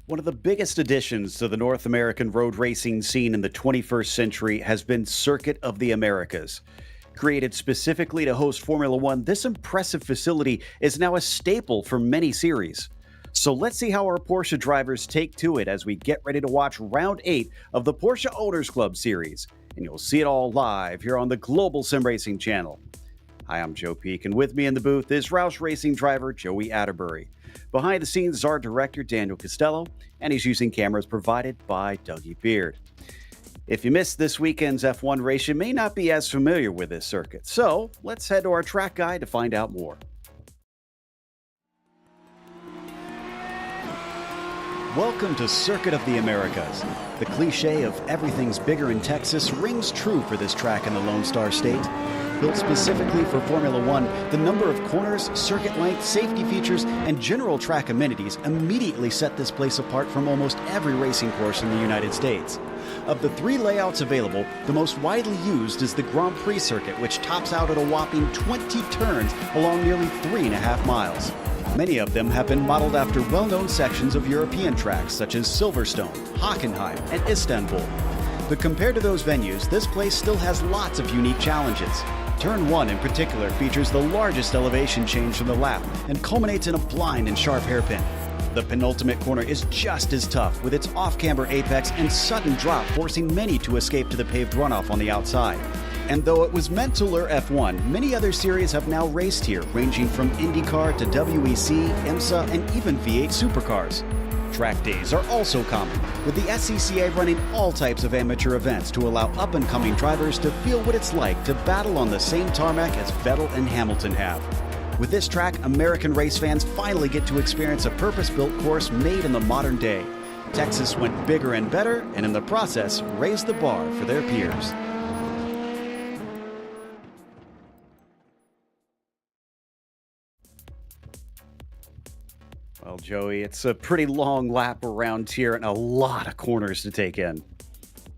One of the biggest additions to the North American road racing scene in the 21st century has been Circuit of the Americas. Created specifically to host Formula One, this impressive facility is now a staple for many series. So let's see how our Porsche drivers take to it as we get ready to watch Round 8 of the Porsche Owners Club Series. And you'll see it all live here on the Global SimRacing Channel. Hi, I'm Joe Peak, and with me in the booth is Roush Racing driver Joey Atterbury. Behind the scenes is our director, Daniel Costello, and he's using cameras provided by Dougie Beard. If you missed this weekend's F1 race, you may not be as familiar with this circuit. So let's head to our track guide to find out more. Welcome to Circuit of the Americas. The cliche of everything's bigger in Texas rings true for this track in the Lone Star State. Built specifically for Formula One, the number of corners, circuit length, safety features, and general track amenities immediately set this place apart from almost every racing course in the United States. Of the 3 layouts available, the most widely used is the Grand Prix circuit, which tops out at a whopping 20 turns along nearly 3.5 miles. Many of them have been modeled after well-known sections of European tracks such as Silverstone, Hockenheim, and Istanbul. But compared to those venues, this place still has lots of unique challenges. Turn 1 in particular features the largest elevation change from the lap and culminates in a blind and sharp hairpin. The penultimate corner is just as tough, with its off-camber apex and sudden drop forcing many to escape to the paved runoff on the outside. And though it was meant to lure F1, many other series have now raced here, ranging from IndyCar to WEC, IMSA, and even V8 supercars. Track days are also common, with the SCCA running all types of amateur events to allow up-and-coming drivers to feel what it's like to battle on the same tarmac as Vettel and Hamilton have. With this track, American race fans finally get to experience a purpose-built course made in the modern day. Texas went bigger and better, and in the process, raised the bar for their peers. Well, Joey, it's a pretty long lap around here and a lot of corners to take in.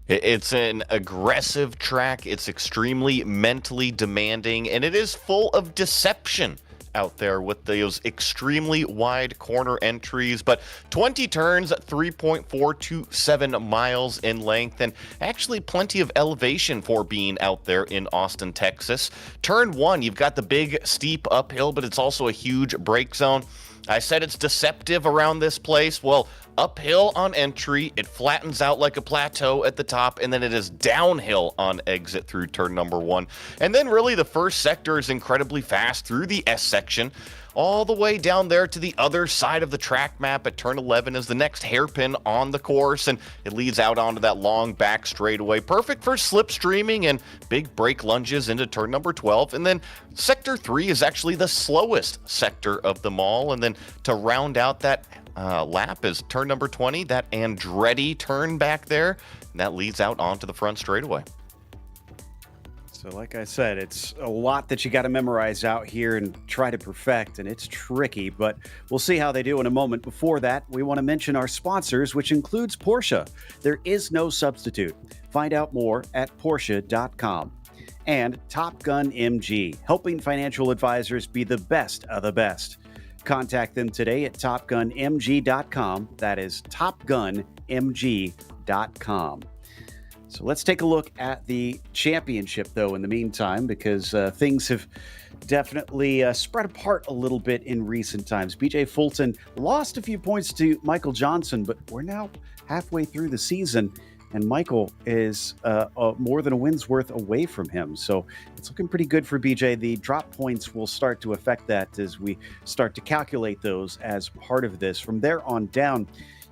It's an aggressive track. It's extremely mentally demanding, and it is full of deception out there with those extremely wide corner entries. But 20 turns, 3.427 miles in length, and actually plenty of elevation for being out there in Austin, Texas. Turn 1, you've got the big steep uphill, but it's also a huge break zone. I said it's deceptive around this place. Well, uphill on entry, it flattens out like a plateau at the top, and then it is downhill on exit through turn number 1. And then really the first sector is incredibly fast through the S section. All the way down there to the other side of the track map at turn 11 is the next hairpin on the course, and it leads out onto that long back straightaway, perfect for slipstreaming and big brake lunges into turn number 12. And then sector 3 is actually the slowest sector of them all, and then to round out that lap is turn number 20, that Andretti turn back there, and that leads out onto the front straightaway. So like I said, it's a lot that you got to memorize out here and try to perfect, and it's tricky, but we'll see how they do in a moment. Before that, we want to mention our sponsors, which includes Porsche. There is no substitute. Find out more at Porsche.com. and Top Gun MG, helping financial advisors be the best of the best. Contact them today at topgunmg.com. That is topgunmg.com. So let's take a look at the championship, though, in the meantime, because things have definitely spread apart a little bit in recent times. BJ Fulton lost a few points to Michael Johnson, but we're now halfway through the season, and Michael is more than a win's worth away from him. So it's looking pretty good for BJ. The drop points will start to affect that as we start to calculate those as part of this. From there on down,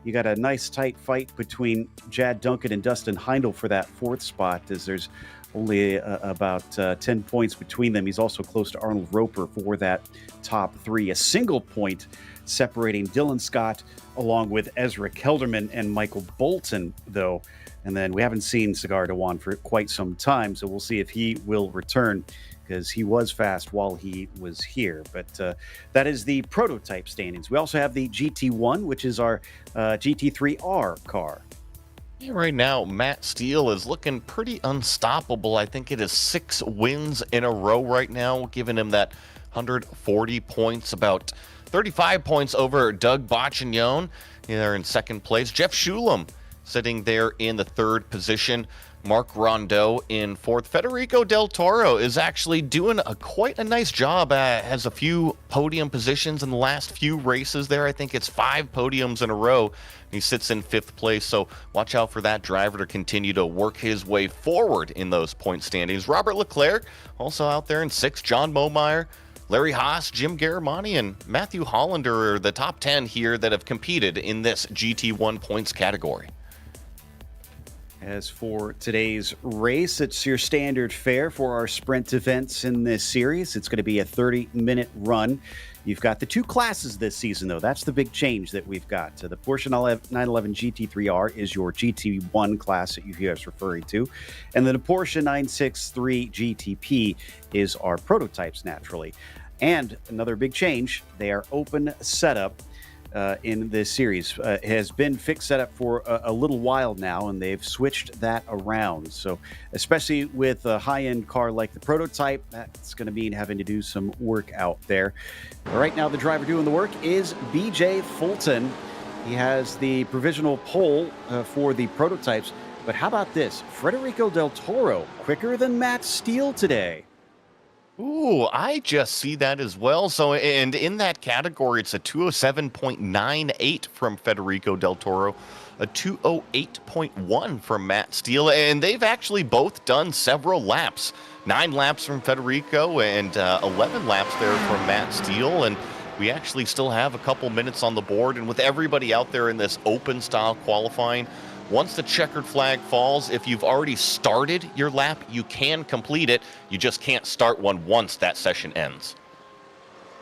you got a nice tight fight between Jad Duncan and Dustin Heindel for that fourth spot, as there's only about 10 points between them. He's also close to Arnold Roper for that top three. A single point separating Dylan Scott along with Ezra Kelderman and Michael Bolton, though. And then we haven't seen Cigar Dewan for quite some time, so we'll see if he will return, because he was fast while he was here. But that is the prototype standings. We also have the GT1, which is our GT3R car. Yeah, right now, Matt Steele is looking pretty unstoppable. I think it is 6 wins in a row right now, giving him that 140 points, about 35 points over Doug Boccignone. They're in second place. Jeff Shulam sitting there in the third position. Mark Rondeau in fourth. Federico Del Toro is actually doing quite a nice job. Has a few podium positions in the last few races there. I think it's 5 podiums in a row. He sits in fifth place, so watch out for that driver to continue to work his way forward in those point standings. Robert Leclerc also out there in sixth. John Momeyer, Larry Haas, Jim Garamani, and Matthew Hollander are the top 10 here that have competed in this GT1 points category. As for today's race, it's your standard fare for our sprint events in this series. It's going to be a 30-minute run. You've got the 2 classes this season, though. That's the big change that we've got. So the Porsche 911 GT3R is your GT1 class that you hear us referring to. And then the Porsche 963 GTP is our prototypes, naturally. And another big change, they are open setup. In this series. It has been fixed setup for a little while now, and they've switched that around. So especially with a high-end car like the prototype, that's going to mean having to do some work out there. Right now, the driver doing the work is BJ Fulton. He has the provisional pole for the prototypes. But how about this? Federico Del Toro, quicker than Matt Steele today. Ooh, I just see that as well. So, and in that category, it's a 207.98 from Federico Del Toro, a 208.1 from Matt Steele, and they've actually both done several laps. 9 laps from Federico and 11 laps there from Matt Steele, and we actually still have a couple minutes on the board. And with everybody out there in this open style qualifying, once the checkered flag falls, if you've already started your lap, you can complete it. You just can't start one once that session ends.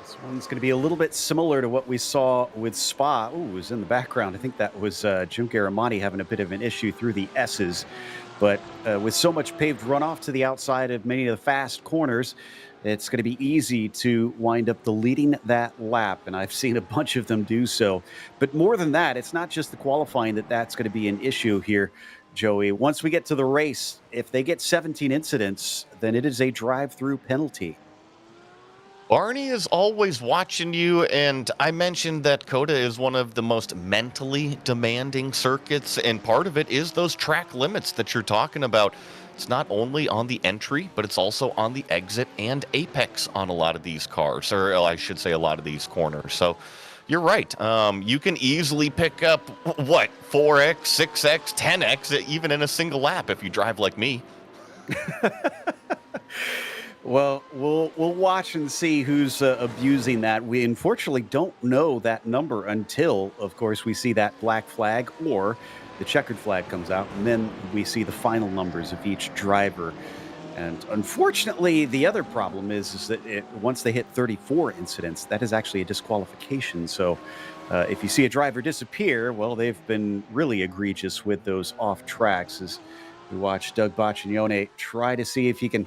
This one's going to be a little bit similar to what we saw with Spa. Ooh, it was in the background. I think that was Jim Garamani having a bit of an issue through the S's. But with so much paved runoff to the outside of many of the fast corners, it's going to be easy to wind up deleting that lap, and I've seen a bunch of them do so. But more than that, it's not just the qualifying that's going to be an issue here, Joey. Once we get to the race, if they get 17 incidents, then it is a drive-through penalty. Barney is always watching you, and I mentioned that COTA is one of the most mentally demanding circuits, and part of it is those track limits that you're talking about. It's not only on the entry, but it's also on the exit and apex on a lot of these cars, or I should say a lot of these corners. So you're right. You can easily pick up, 4X, 6X, 10X, even in a single lap if you drive like me. Well, we'll watch and see who's abusing that. We unfortunately don't know that number until, of course, we see that black flag or the checkered flag comes out, and then we see the final numbers of each driver. And unfortunately, the other problem is that once they hit 34 incidents, that is actually a disqualification. So if you see a driver disappear, well, they've been really egregious with those off tracks. As we watch Doug Boccignone try to see if he can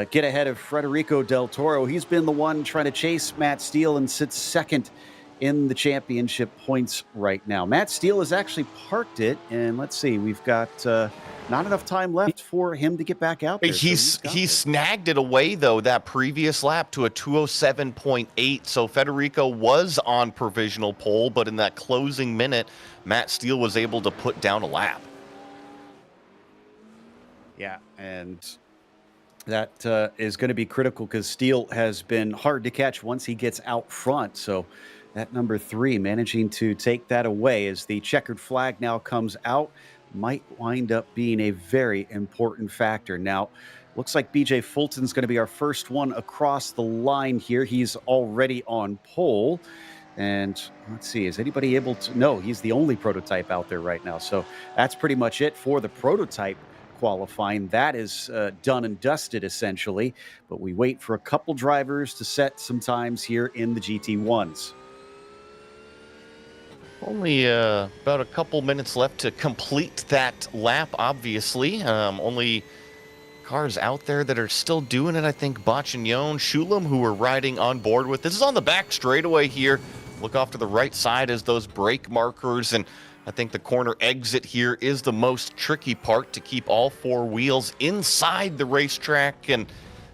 get ahead of Federico Del Toro. He's been the one trying to chase Matt Steele and sits second in the championship points right now. Matt Steele has actually parked it, and let's see, we've got not enough time left for him to get back out there. He snagged it away, though, that previous lap to a 207.8. So Federico was on provisional pole, but in that closing minute, Matt Steele was able to put down a lap. Yeah, and that is going to be critical because Steele has been hard to catch once he gets out front. So that number 3 managing to take that away as the checkered flag now comes out might wind up being a very important factor. Now, looks like BJ Fulton's going to be our first one across the line here. He's already on pole. And let's see, is anybody able to? No, he's the only prototype out there right now. So that's pretty much it for the prototype qualifying. That is done and dusted, essentially. But we wait for a couple drivers to set some times here in the GT1s. Only about a couple minutes left to complete that lap, obviously. Only cars out there that are still doing it, I think Bacignon, Shulam, who we're riding on board with. This is on the back straightaway here. Look off to the right side as those brake markers, and I think the corner exit here is the most tricky part to keep all 4 wheels inside the racetrack, and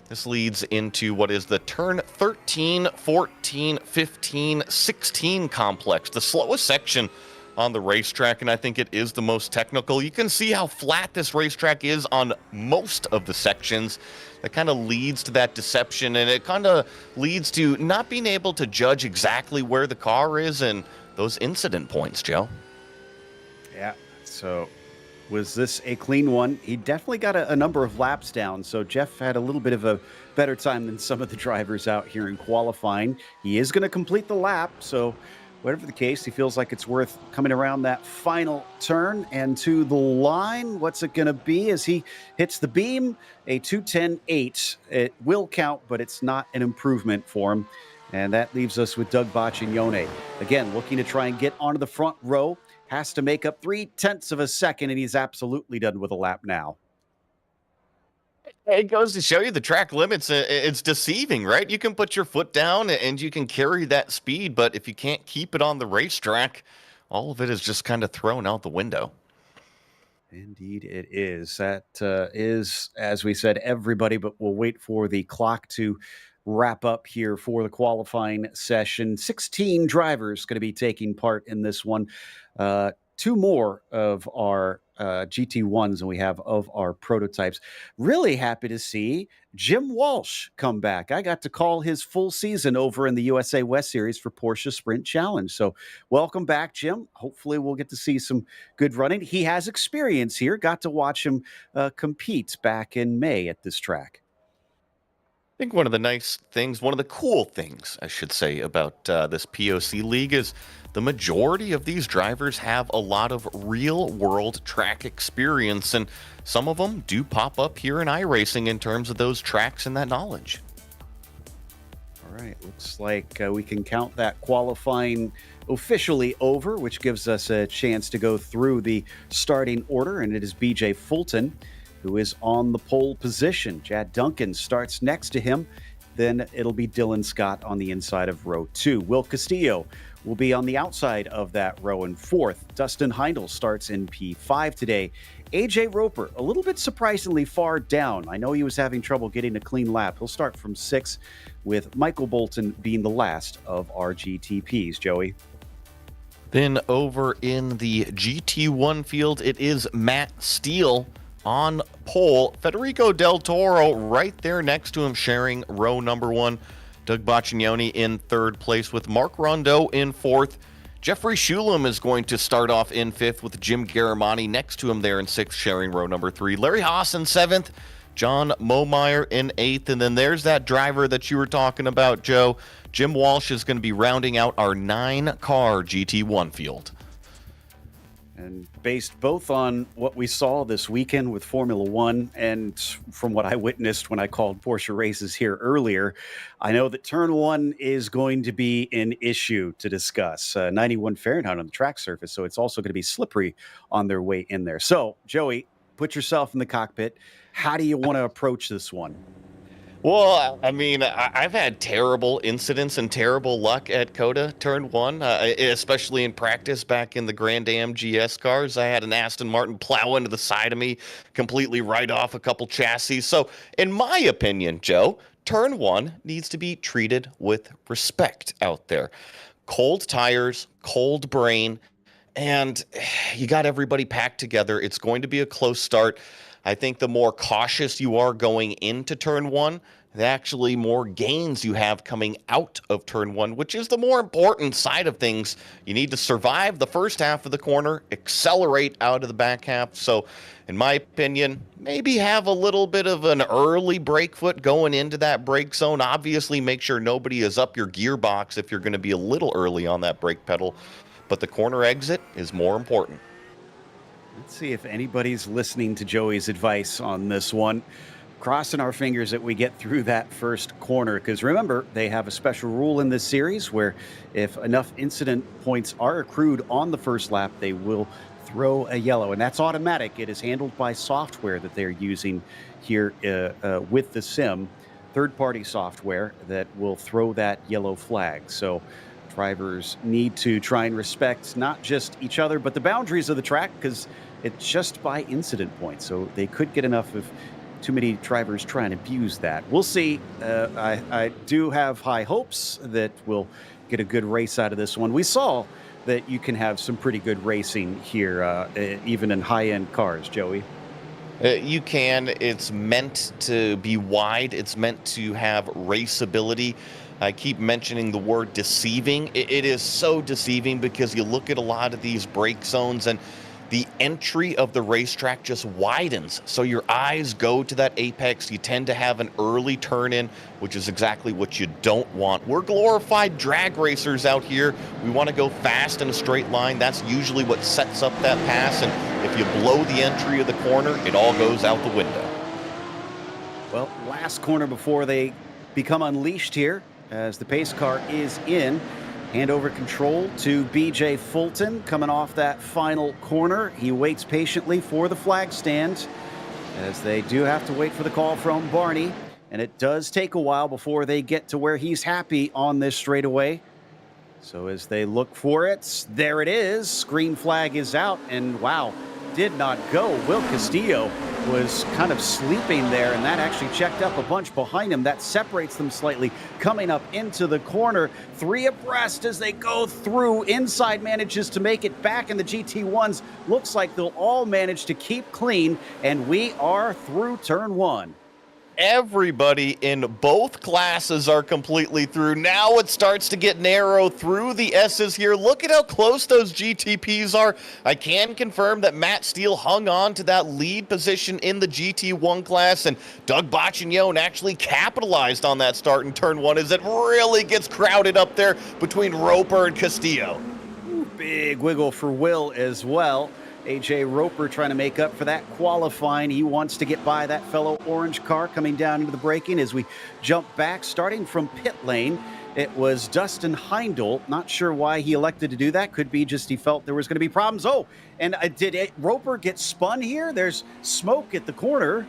this leads into what is the turn 13, 14, 15, 16 complex, the slowest section on the racetrack, and I think it is the most technical. You can see how flat this racetrack is on most of the sections. That kind of leads to that deception, and it kind of leads to not being able to judge exactly where the car is and those incident points, Joe. Yeah, so was this a clean one? He definitely got a number of laps down, so Jeff had a little bit of a better time than some of the drivers out here in qualifying. He is going to complete the lap, so whatever the case, he feels like it's worth coming around that final turn and to the line. What's it going to be as he hits the beam? A 2:10.8. It will count, but it's not an improvement for him. And that leaves us with Doug Baccignone. Again, looking to try and get onto the front row. Has to make up 0.3 of a second, and he's absolutely done with a lap now. It goes to show you the track limits. It's deceiving, right? You can put your foot down and you can carry that speed, but if you can't keep it on the racetrack, all of it is just kind of thrown out the window. Indeed, it is. That is, as we said, everybody, but we'll wait for the clock to wrap up here for the qualifying session. 16 drivers going to be taking part in this one. 2 more of our GT1s than we have of our prototypes. Really happy to see Jim Walsh come back. I got to call his full season over in the USA West Series for Porsche Sprint Challenge. So welcome back, Jim. Hopefully we'll get to see some good running. He has experience here. Got to watch him compete back in May at this track. I think one of the nice things, one of the cool things, I should say, about this POC League is the majority of these drivers have a lot of real-world track experience, and some of them do pop up here in iRacing in terms of those tracks and that knowledge. All right, looks like we can count that qualifying officially over, which gives us a chance to go through the starting order, and it is BJ Fulton who is on the pole position. Chad Duncan starts next to him. Then it'll be Dylan Scott on the inside of row 2. Will Castillo will be on the outside of that row in 4th. Dustin Heindel starts in P5 today. AJ Roper, a little bit surprisingly far down. I know he was having trouble getting a clean lap. He'll start from 6th, with Michael Bolton being the last of our GTPs. Joey? Then over in the GT1 field, it is Matt Steele on pole. Federico Del Toro right there next to him, sharing row number 1. Doug Baccignone in 3rd place with Mark Rondeau in 4th. Jeffrey Shulam is going to start off in 5th with Jim Garamani next to him there in 6th, sharing row number 3. Larry Haas in 7th. John Momeyer in 8th. And then there's that driver that you were talking about, Joe. Jim Walsh is going to be rounding out our 9-car GT1 field. And based both on what we saw this weekend with Formula One and from what I witnessed when I called Porsche races here earlier, I know that turn 1 is going to be an issue to discuss. 91 Fahrenheit on the track surface, so it's also going to be slippery on their way in there. So, Joey, put yourself in the cockpit. How do you want to approach this one? Well, I mean, I've had terrible incidents and terrible luck at COTA Turn 1, especially in practice back in the Grand Am GS cars. I had an Aston Martin plow into the side of me, completely right off a couple chassis. So, in my opinion, Joe, Turn 1 needs to be treated with respect out there. Cold tires, cold brain, and you got everybody packed together. It's going to be a close start. I think the more cautious you are going into turn one, the actually more gains you have coming out of turn one, which is the more important side of things. You need to survive the first half of the corner, accelerate out of the back half. So, in my opinion, maybe have a little bit of an early brake foot going into that brake zone. Obviously, make sure nobody is up your gearbox if you're going to be a little early on that brake pedal. But the corner exit is more important. Let's see if anybody's listening to Joey's advice on this one. Crossing our fingers that we get through that first corner, because remember, they have a special rule in this series where if enough incident points are accrued on the first lap, they will throw a yellow, and that's automatic. It is handled by software that they're using here with the sim, third-party software that will throw that yellow flag. So drivers need to try and respect not just each other, but the boundaries of the track, because it's just by incident points. So they could get enough of too many drivers try and abuse that. We'll see. I do have high hopes that we'll get a good race out of this one. We saw that you can have some pretty good racing here, even in high-end cars, Joey. You can. It's meant to be wide. It's meant to have raceability. I keep mentioning the word deceiving. It is so deceiving because you look at a lot of these brake zones and the entry of the racetrack just widens. So your eyes go to that apex. You tend to have an early turn in, which is exactly what you don't want. We're glorified drag racers out here. We want to go fast in a straight line. That's usually what sets up that pass. And if you blow the entry of the corner, it all goes out the window. Well, last corner before they become unleashed here as the pace car is in. Hand over control to BJ Fulton coming off that final corner. He waits patiently for the flag stand as they do have to wait for the call from Barney. And it does take a while before they get to where he's happy on this straightaway. So as they look for it, there it is. Green flag is out, and wow, did not go. Will Castillo was kind of sleeping there, and that actually checked up a bunch behind him. That separates them slightly. Coming up into the corner, three abreast as they go through. Inside manages to make it back in the GT1s. Looks like they'll all manage to keep clean, and we are through turn one. Everybody in both classes are completely through. Now it starts to get narrow through the S's here. Look at how close those GTPs are. I can confirm that Matt Steele hung on to that lead position in the GT1 class, and Doug Bacchignone actually capitalized on that start in turn one as it really gets crowded up there between Roper and Castillo. Big wiggle for Will as well. AJ Roper trying to make up for that qualifying. He wants to get by that fellow orange car coming down into the braking. As we jump back, starting from pit lane, it was Dustin Heindel. Not sure why he elected to do that. Could be just he felt there was going to be problems. Oh, and did Roper get spun here? There's smoke at the corner.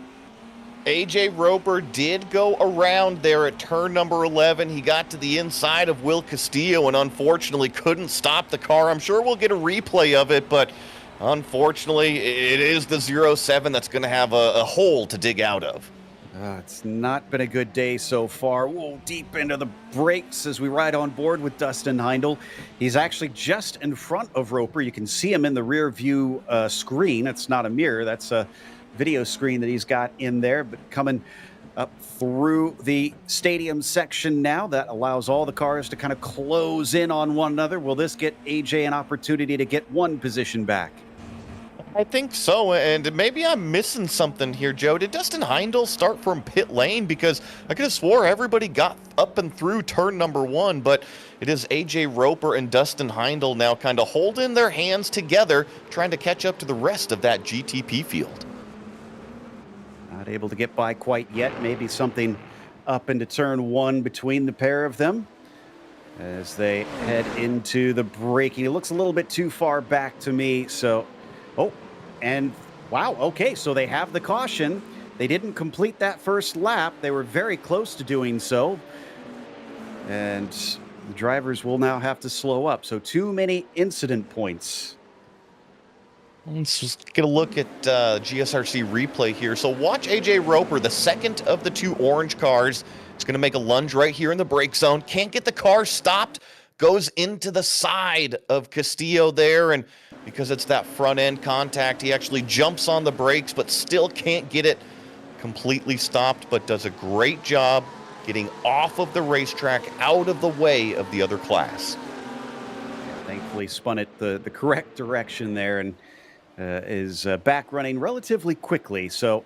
AJ Roper did go around there at turn number 11. He got to the inside of Will Castillo and unfortunately couldn't stop the car. I'm sure we'll get a replay of it, but unfortunately, it is the 07 that's going to have a hole to dig out of. It's not been a good day so far. Whoa, deep into the brakes as we ride on board with Dustin Heindel. He's actually just in front of Roper. You can see him in the rear view screen. It's not a mirror. That's a video screen that he's got in there. But coming up through the stadium section now, that allows all the cars to kind of close in on one another. Will this get AJ an opportunity to get one position back? I think so, and maybe I'm missing something here, Joe. Did Dustin Heindel start from pit lane? Because I could have swore everybody got up and through turn number one, but it is AJ Roper and Dustin Heindel now kind of holding their hands together, trying to catch up to the rest of that GTP field. Not able to get by quite yet. Maybe something up into turn one between the pair of them as they head into the braking. It looks a little bit too far back to me, so... Oh, and wow, okay, so they have the caution. They didn't complete that first lap. They were very close to doing so. And the drivers will now have to slow up. So too many incident points. Let's just get a look at GSRC replay here. So watch AJ Roper, the second of the two orange cars. He's going to make a lunge right here in the brake zone. Can't get the car stopped. Goes into the side of Castillo there. And because it's that front end contact, he actually jumps on the brakes, but still can't get it completely stopped, but does a great job getting off of the racetrack, out of the way of the other class. Yeah, thankfully spun it the correct direction there, and is back running relatively quickly. So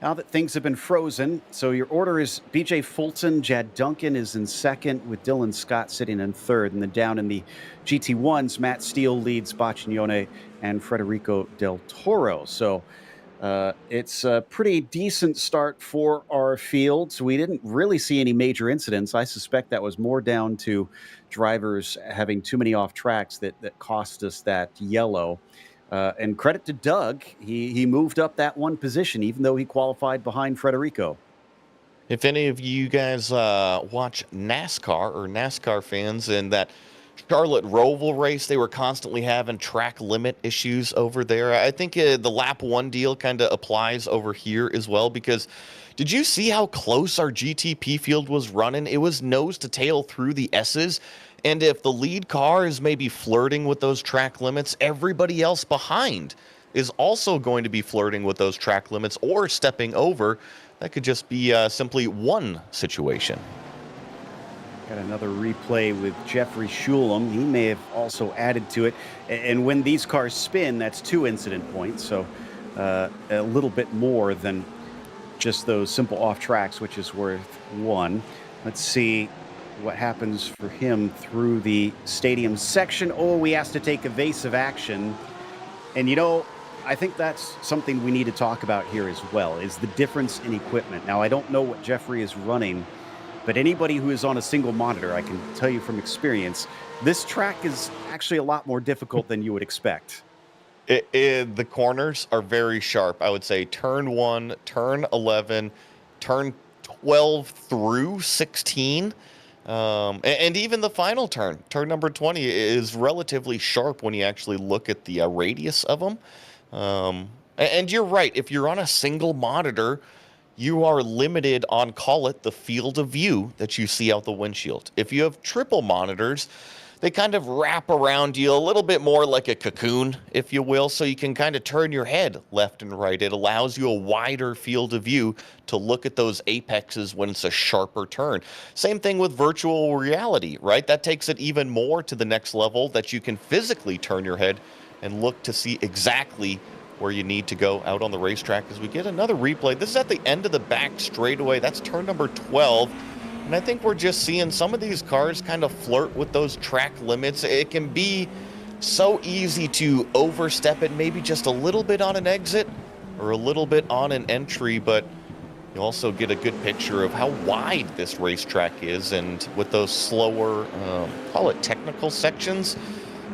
now that things have been frozen, so your order is BJ Fulton, Jad Duncan is in second, with Dylan Scott sitting in third. And then down in the GT1s, Matt Steele leads Bacciglione and Federico Del Toro. So it's a pretty decent start for our fields. We didn't really see any major incidents. I suspect that was more down to drivers having too many off tracks that cost us that yellow. And credit to Doug, he moved up that one position, even though he qualified behind Federico. If any of you guys watch NASCAR or NASCAR fans, in that Charlotte Roval race, they were constantly having track limit issues over there. I think the lap one deal kind of applies over here as well, because did you see how close our GTP field was running? It was nose to tail through the S's. And if the lead car is maybe flirting with those track limits, everybody else behind is also going to be flirting with those track limits or stepping over. That could just be simply one situation. Got another replay with Jeffrey Schulem. He may have also added to it. And when these cars spin, that's 2 incident points. So a little bit more than just those simple off tracks, which is worth 1. Let's see what happens for him through the stadium section. Oh, he has to take evasive action. And, you know, I think that's something we need to talk about here as well, is the difference in equipment. Now, I don't know what Jeffrey is running, but anybody who is on a single monitor, I can tell you from experience, this track is actually a lot more difficult than you would expect. The corners are very sharp. I would say turn 1, turn 11, turn 12 through 16. And even the final turn number 20, is relatively sharp when you actually look at the radius of them. And you're right. If you're on a single monitor, you are limited on, call it, the field of view that you see out the windshield. If you have triple monitors, they kind of wrap around you a little bit more like a cocoon, if you will, so you can kind of turn your head left and right. It allows you a wider field of view to look at those apexes when it's a sharper turn. Same thing with virtual reality, right? That takes it even more to the next level, that you can physically turn your head and look to see exactly where you need to go out on the racetrack. As we get another replay, this is at the end of the back straightaway. That's turn number 12. And I think we're just seeing some of these cars kind of flirt with those track limits. It can be so easy to overstep it, maybe just a little bit on an exit or a little bit on an entry, but you also get a good picture of how wide this racetrack is. And with those slower, call it technical sections,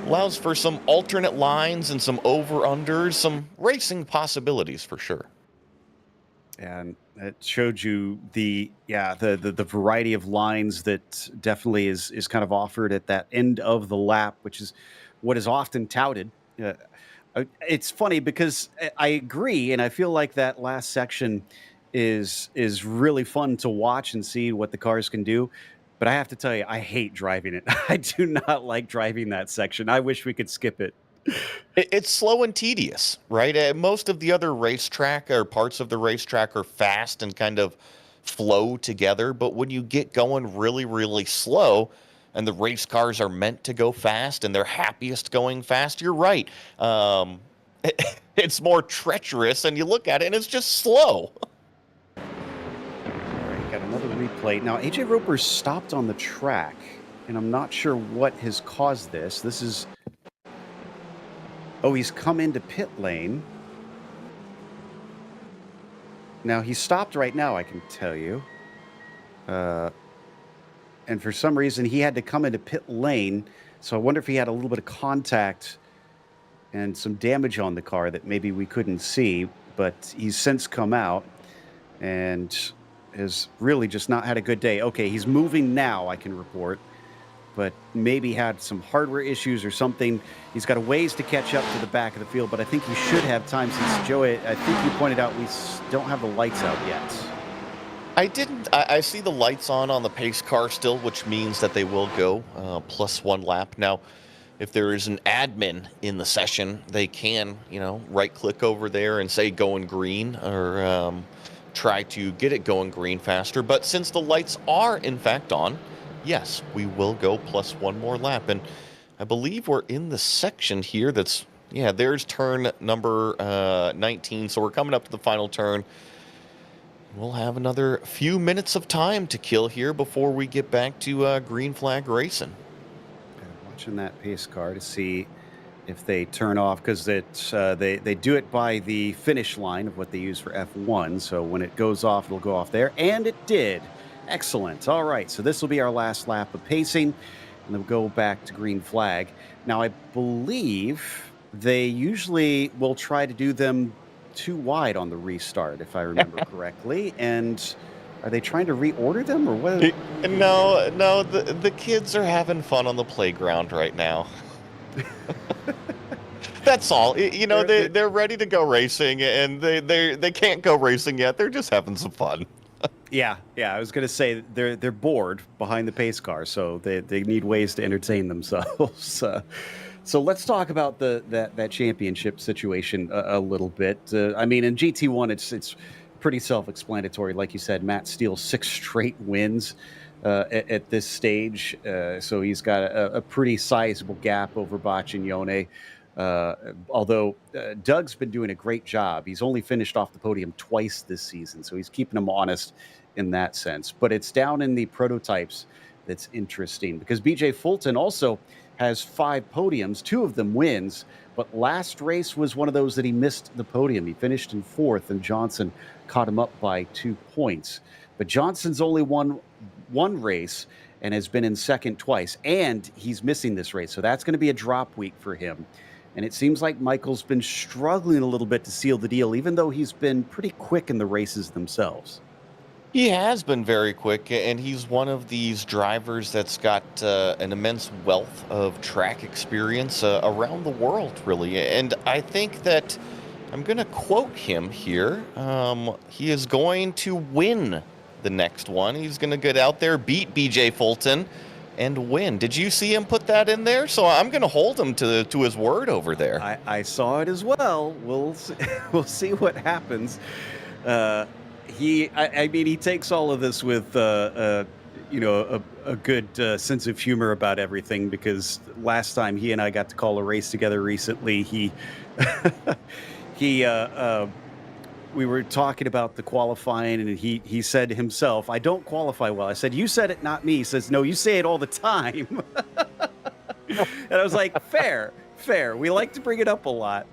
allows for some alternate lines and some over-unders, some racing possibilities for sure. And it showed you the variety of lines that definitely is kind of offered at that end of the lap, which is what is often touted. It's funny because I agree, and I feel like that last section is really fun to watch and see what the cars can do. But I have to tell you, I hate driving it. I do not like driving that section. I wish we could skip it. It's slow and tedious, right? Most of the other racetrack or parts of the racetrack are fast and kind of flow together. But when you get going really, really slow, and the race cars are meant to go fast and they're happiest going fast, you're right. It's more treacherous, and you look at it and it's just slow. All right, got another replay. Now, AJ Roper stopped on the track, and I'm not sure what has caused this. This is... Oh, he's come into pit lane. Now, he stopped right now, I can tell you. And for some reason, he had to come into pit lane. So I wonder if he had a little bit of contact and some damage on the car that maybe we couldn't see. But he's since come out. and has really just not had a good day. Okay, he's moving now, I can report, but maybe had some hardware issues or something. He's got a ways to catch up to the back of the field, but I think he should have time since, Joey, I think you pointed out we don't have the lights out yet. I didn't. I see the lights on the pace car still, which means that they will go +1 lap. Now, if there is an admin in the session, they can, right-click over there and say going green, or try to get it going green faster. But since the lights are, in fact, on, yes, we will go +1 more lap. And I believe we're in the section here that's, there's turn number 19. So we're coming up to the final turn. We'll have another few minutes of time to kill here before we get back to green flag racing. Watching that pace car to see if they turn off, because they do it by the finish line of what they use for F1. So when it goes off, it'll go off there, and it did. Excellent. All right, so this will be our last lap of pacing, and then we'll go back to green flag. Now, I believe they usually will try to do them too wide on the restart, if I remember correctly. And are they trying to reorder them, or what? No, the kids are having fun on the playground right now. That's all. They're ready to go racing, and they can't go racing yet. They're just having some fun. Yeah. I was gonna say they're bored behind the pace car, so they need ways to entertain themselves. So let's talk about that championship situation a little bit. I mean, in GT1, it's pretty self-explanatory. Like you said, Matt Steele's 6 straight wins at this stage, so he's got a pretty sizable gap over Bacignone. Although Doug's been doing a great job. He's only finished off the podium twice this season, so he's keeping them honest in that sense. But it's down in the prototypes that's interesting, because BJ Fulton also has 5 podiums, 2 of them wins, but last race was one of those that he missed the podium. He finished in 4th, and Johnson caught him up by 2 points. But Johnson's only won 1 race and has been in 2nd twice, and he's missing this race. So that's going to be a drop week for him. And it seems like Michael's been struggling a little bit to seal the deal, even though he's been pretty quick in the races themselves. He has been very quick, and he's one of these drivers that's got an immense wealth of track experience around the world, really. And I think that I'm going to quote him here. He is going to win the next one. He's going to get out there, beat BJ Fulton, and win. Did you see him put that in there? So I'm going to hold him to his word over there. I saw it as well. We'll see what happens. He takes all of this with a good sense of humor about everything, because last time he and I got to call a race together recently, we were talking about the qualifying, and he said himself, "I don't qualify well." I said, "You said it, not me." He says, "No, you say it all the time." And I was like, fair. We like to bring it up a lot,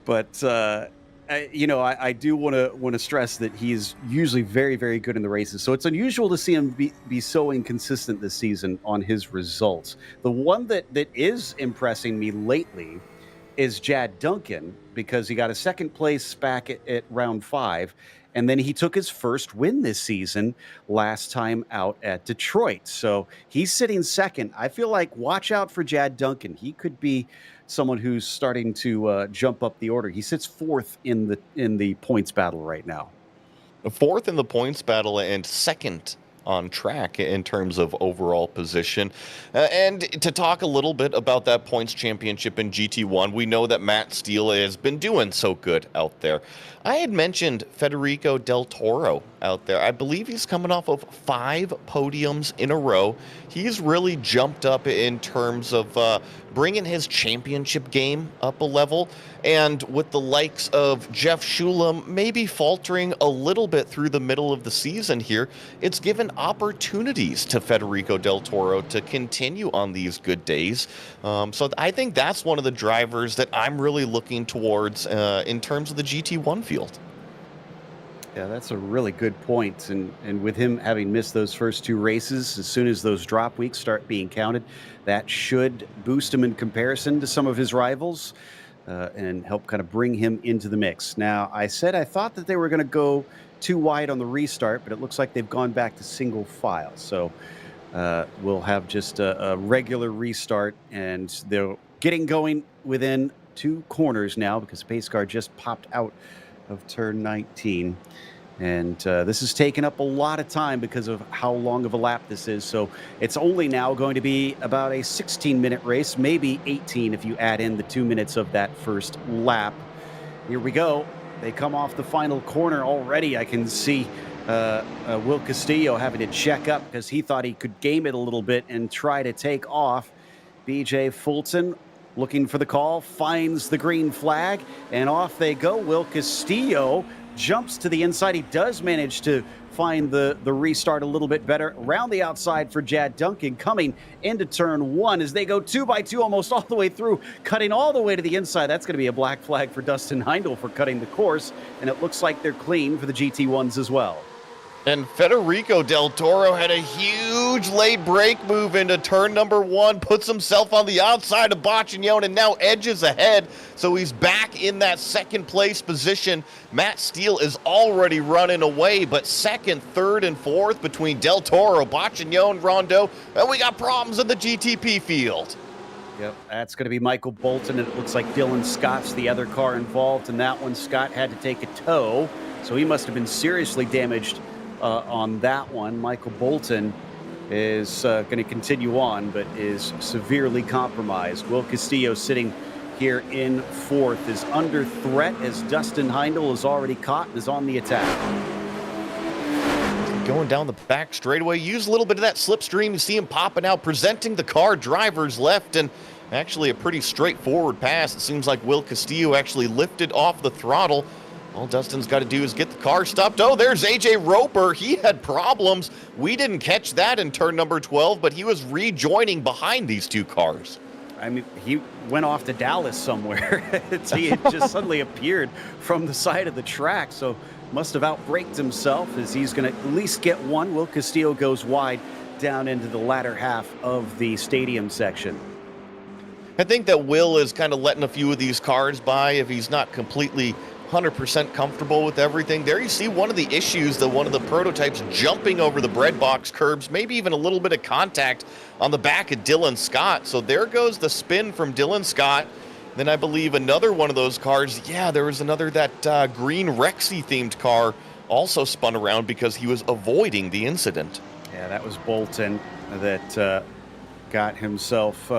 but I do want to stress that he is usually very, very good in the races. So it's unusual to see him be so inconsistent this season on his results. The one that is impressing me lately is Jad Duncan, because he got a 2nd place back at round 5. And then he took his first win this season last time out at Detroit. So he's sitting 2nd. I feel like watch out for Jad Duncan. He could be someone who's starting to jump up the order. He sits 4th in the points battle right now. 4th in the points battle and 2nd on track in terms of overall position. And to talk a little bit about that points championship in GT1, we know that Matt Steele has been doing so good out there. I had mentioned Federico Del Toro out there. I believe he's coming off of 5 podiums in a row. He's really jumped up in terms of bringing his championship game up a level. And with the likes of Jeff Shulam maybe faltering a little bit through the middle of the season here, it's given opportunities to Federico Del Toro to continue on these good days. So I think that's one of the drivers that I'm really looking towards in terms of the GT1 field. Yeah, that's a really good point. And with him having missed those first 2 races, as soon as those drop weeks start being counted, that should boost him in comparison to some of his rivals. and help kind of bring him into the mix. Now, I said I thought that they were going to go too wide on the restart, but it looks like they've gone back to single file. So we'll have just a regular restart, and they're getting going within 2 corners now because the pace car just popped out of turn 19. And this has taken up a lot of time because of how long of a lap this is. So it's only now going to be about a 16-minute race, maybe 18 if you add in the 2 minutes of that first lap. Here we go. They come off the final corner already. I can see Will Castillo having to check up because he thought he could game it a little bit and try to take off. BJ Fulton looking for the call, finds the green flag, and off they go. Will Castillo jumps to the inside. He does manage to find the restart a little bit better. Around the outside for Jad Duncan, coming into turn 1 as they go 2 by 2 almost all the way through, cutting all the way to the inside. That's going to be a black flag for Dustin Heindel for cutting the course, and it looks like they're clean for the GT1s as well. And Federico Del Toro had a huge late brake move into turn number 1, puts himself on the outside of Boccignone and now edges ahead. So he's back in that second place position. Matt Steele is already running away, but second, third, and fourth between Del Toro, Boccignone, Rondeau, and we got problems in the GTP field. Yep, that's going to be Michael Bolton, and it looks like Dylan Scott's the other car involved in that one. Scott had to take a tow, so he must have been seriously damaged on that one. Michael Bolton is going to continue on, but is severely compromised. Will Castillo sitting here in fourth is under threat as Dustin Heindel is already caught and is on the attack. Going down the back straightaway, use a little bit of that slipstream. You see him popping out, presenting the car driver's left, and actually a pretty straightforward pass. It seems like Will Castillo actually lifted off the throttle. All Dustin's got to do is get the car stopped. Oh, there's AJ Roper. He had problems. We didn't catch that in turn number 12, but he was rejoining behind these 2 cars. I mean, he went off to Dallas somewhere. He had just suddenly appeared from the side of the track, so must have outbraked himself as he's going to at least get one. Will Castillo goes wide down into the latter half of the stadium section. I think that Will is kind of letting a few of these cars by if he's not completely 100% comfortable with everything. There you see one of the issues, that one of the prototypes jumping over the bread box curbs, maybe even a little bit of contact on the back of Dylan Scott. So there goes the spin from Dylan Scott. Then I believe another one of those cars, yeah, there was another, that green Rexy themed car also spun around because he was avoiding the incident. Yeah, that was Bolton that got himself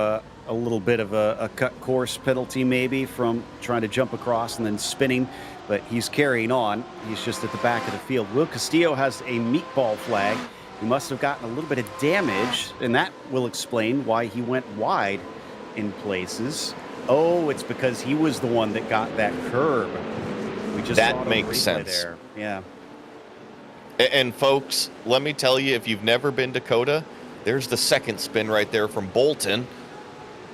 a little bit of a cut course penalty maybe from trying to jump across and then spinning, but he's carrying on. He's just at the back of the field. Will Castillo has a meatball flag. He must have gotten a little bit of damage, and that will explain why he went wide in places. Oh, it's because he was the one that got that curb. We just that makes sense there. Yeah. And folks, let me tell you, if you've never been to COTA, there's the second spin right there from Bolton.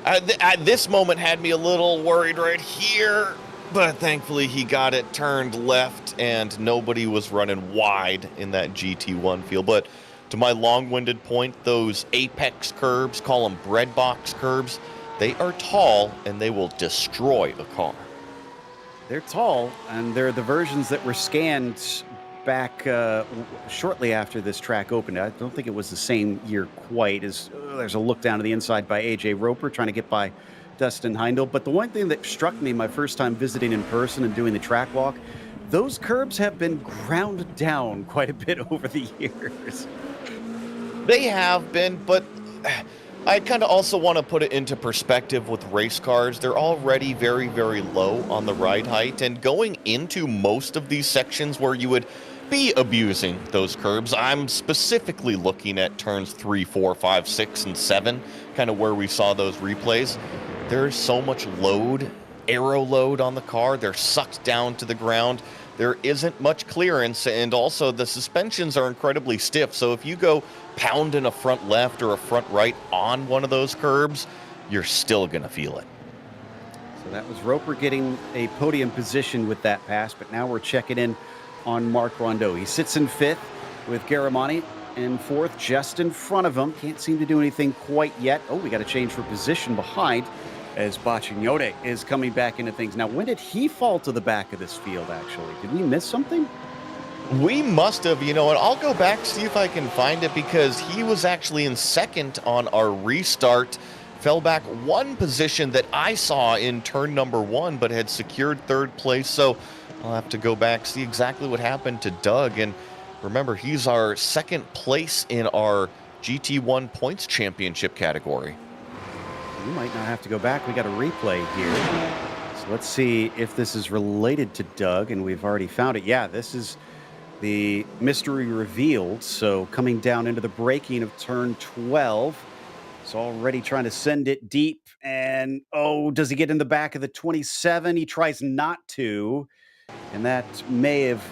At this moment had me a little worried right here, but thankfully he got it turned left and nobody was running wide in that GT1 field. But to my long-winded point, those apex curbs, call them bread box curbs, they are tall and they will destroy a car. They're tall, and they're the versions that were scanned back shortly after this track opened. I don't think it was the same year quite. As there's a look down to the inside by AJ Roper trying to get by Dustin Heindel. But the one thing that struck me my first time visiting in person and doing the track walk, those curbs have been ground down quite a bit over the years. They have been, but I kind of also want to put it into perspective with race cars. They're already very, very low on the ride height, and going into most of these sections where you would be abusing those curbs, I'm specifically looking at turns 3, 4, 5, 6, and 7, kind of where we saw those replays. There's so much load, aero load on the car. They're sucked down to the ground. There isn't much clearance, and also the suspensions are incredibly stiff. So if you go pounding a front left or a front right on one of those curbs, you're still going to feel it. So that was Roper getting a podium position with that pass, but now we're checking in on Mark Rondeau. He sits in fifth with Garamani in fourth, just in front of him. Can't seem to do anything quite yet. Oh, we got to change for position behind. as Baccignone is coming back into things. Now, when did he fall to the back of this field, actually? Did we miss something? We must have, and I'll go back, see if I can find it, because he was actually in second on our restart. Fell back one position that I saw in turn number 1, but had secured third place. So I'll have to go back, see exactly what happened to Doug. And remember, he's our second place in our GT1 points championship category. We might not have to go back. We got a replay here. So let's see if this is related to Doug, and we've already found it. Yeah, this is the mystery revealed. So coming down into the braking of turn 12. It's already trying to send it deep. And, oh, does he get in the back of the 27? He tries not to. And that may have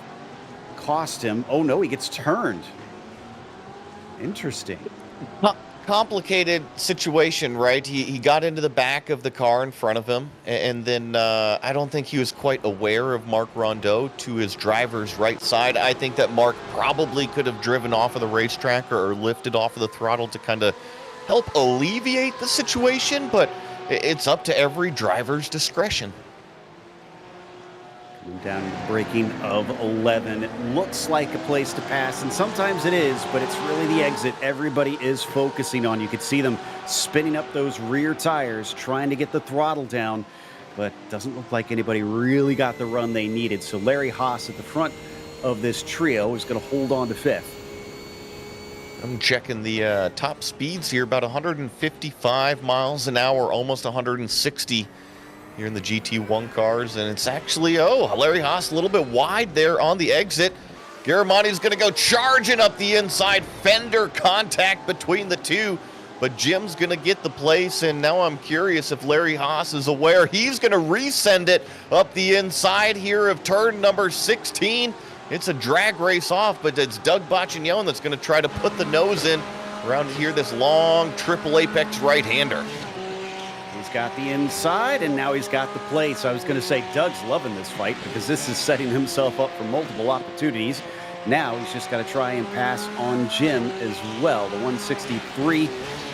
cost him. Oh, no, he gets turned. Interesting. Complicated situation, right? He got into the back of the car in front of him, and then I don't think he was quite aware of Marc Rondeau to his driver's right side. I think that Marc probably could have driven off of the racetrack or lifted off of the throttle to kind of help alleviate the situation, but it's up to every driver's discretion. Down to the braking of 11. It looks like a place to pass, and sometimes it is, but it's really the exit everybody is focusing on. You could see them spinning up those rear tires, trying to get the throttle down, but doesn't look like anybody really got the run they needed. So Larry Haas at the front of this trio is going to hold on to 5th. I'm checking the top speeds here, about 155 miles an hour, almost 160 here in the GT1 cars, and it's actually, Larry Haas a little bit wide there on the exit. Garamonti's going to go charging up the inside, fender contact between the two, but Jim's going to get the place, and now I'm curious if Larry Haas is aware. He's going to resend it up the inside here of turn number 16. It's a drag race off, but it's Doug Baccignone that's going to try to put the nose in around here, this long triple apex right-hander. He's got the inside, and now he's got the place. I was going to say Doug's loving this fight because this is setting himself up for multiple opportunities. Now he's just got to try and pass on Jim as well. The 163